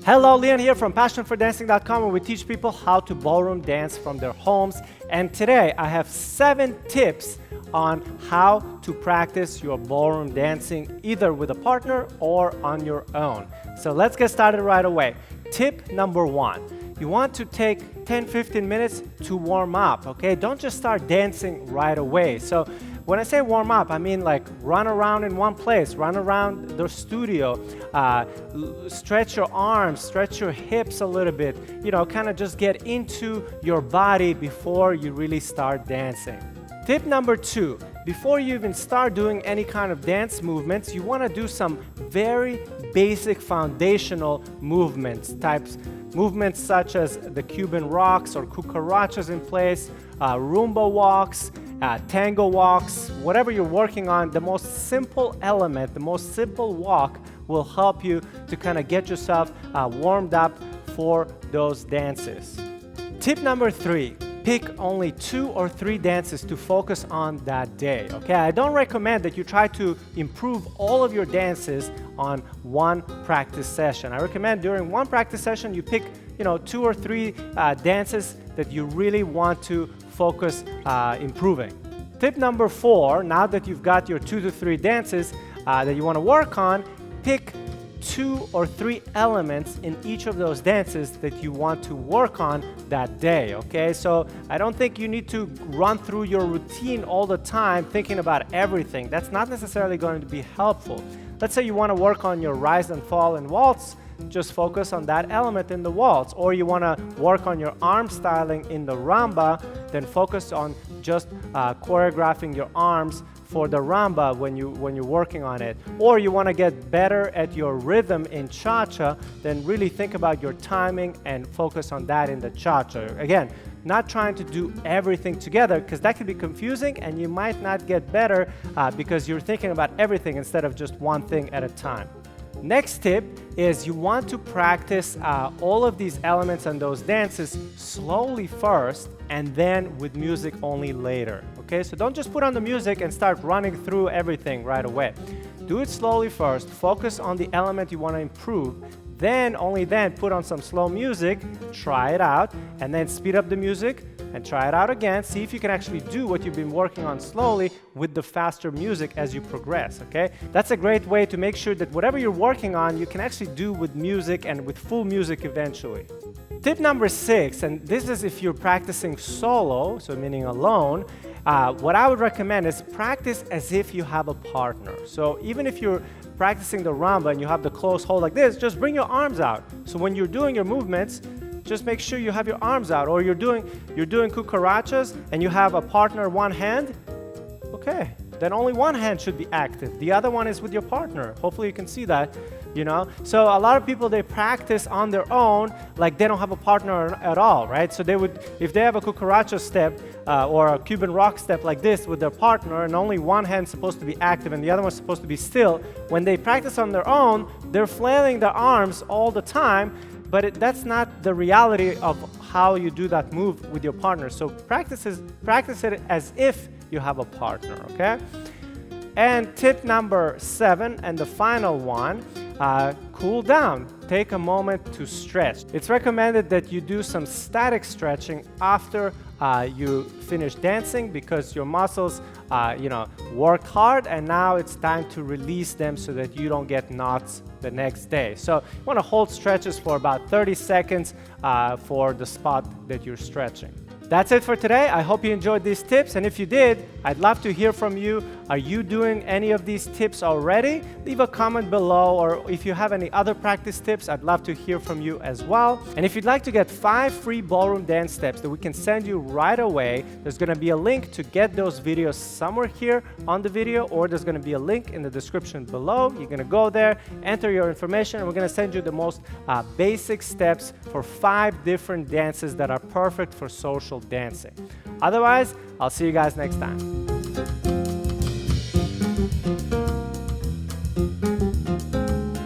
Hello, Leon here from passionfordancing.com, where we teach people how to ballroom dance from their homes. And today I have 7 tips on how to practice your ballroom dancing either with a partner or on your own. So let's get started right away. Tip number 1. You want to take 10-15 minutes to warm up, okay? Don't just start dancing right away. So when I say warm up, I mean like run around in one place, run around the studio, stretch your arms, stretch your hips a little bit, kind of just get into your body before you really start dancing. Tip number 2, before you even start doing any kind of dance movements, you want to do some very basic foundational movements such as the Cuban rocks or cucarachas in place, Roomba walks, tango walks, whatever you're working on. The most simple element, the most simple walk will help you to kind of get yourself warmed up for those dances. Tip number 3, pick only 2 or 3 dances to focus on that day, okay? I don't recommend that you try to improve all of your dances on one practice session. I recommend during one practice session you pick 2 or 3 dances that you really want to focus improving. Tip number 4, now that you've got your 2 to 3 dances that you want to work on, pick 2 or 3 elements in each of those dances that you want to work on that day, okay? So I don't think you need to run through your routine all the time thinking about everything. That's not necessarily going to be helpful. Let's say you want to work on your rise and fall and waltz, just focus on that element in the waltz. Or you want to work on your arm styling in the rumba, then focus on just choreographing your arms for the rumba when you're working on it. Or you want to get better at your rhythm in cha-cha, then really think about your timing and focus on that in the cha-cha. Again, not trying to do everything together, because that can be confusing and you might not get better because you're thinking about everything instead of just one thing at a time. Next tip is you want to practice all of these elements and those dances slowly first and then with music only later, okay? So don't just put on the music and start running through everything right away. Do it slowly first, focus on the element you want to improve, then, only then, put on some slow music, try it out, and then speed up the music and try it out again. See if you can actually do what you've been working on slowly with the faster music as you progress, okay? That's a great way to make sure that whatever you're working on, you can actually do with music and with full music eventually. Tip number 6, and this is if you're practicing solo, so meaning alone, what I would recommend is practice as if you have a partner. So even if you're practicing the rumba and you have the close hold like this, just bring your arms out. So when you're doing your movements, just make sure you have your arms out. Or you're doing cucarachas and you have a partner one hand, okay, then only one hand should be active. The other one is with your partner. Hopefully you can see that. So a lot of people, they practice on their own like they don't have a partner at all, right? So they would, if they have a cucaracha step or a Cuban rock step like this with their partner and only one hand's supposed to be active and the other one's supposed to be still, when they practice on their own, they're flailing their arms all the time, but that's not the reality of how you do that move with your partner. So practice it as if you have a partner, okay? And tip number 7, and the final one, cool down. Take a moment to stretch. It's recommended that you do some static stretching after you finish dancing because your muscles, worked hard and now it's time to release them so that you don't get knots the next day. So you want to hold stretches for about 30 seconds for the spot that you're stretching. That's it for today. I hope you enjoyed these tips, and if you did, I'd love to hear from you. Are you doing any of these tips already? Leave a comment below, or if you have any other practice tips, I'd love to hear from you as well. And if you'd like to get 5 free ballroom dance steps that we can send you right away, there's going to be a link to get those videos somewhere here on the video, or there's going to be a link in the description below. You're going to go there, enter your information, and we're going to send you the most basic steps for 5 different dances that are perfect for social dancing. Otherwise, I'll see you guys next time.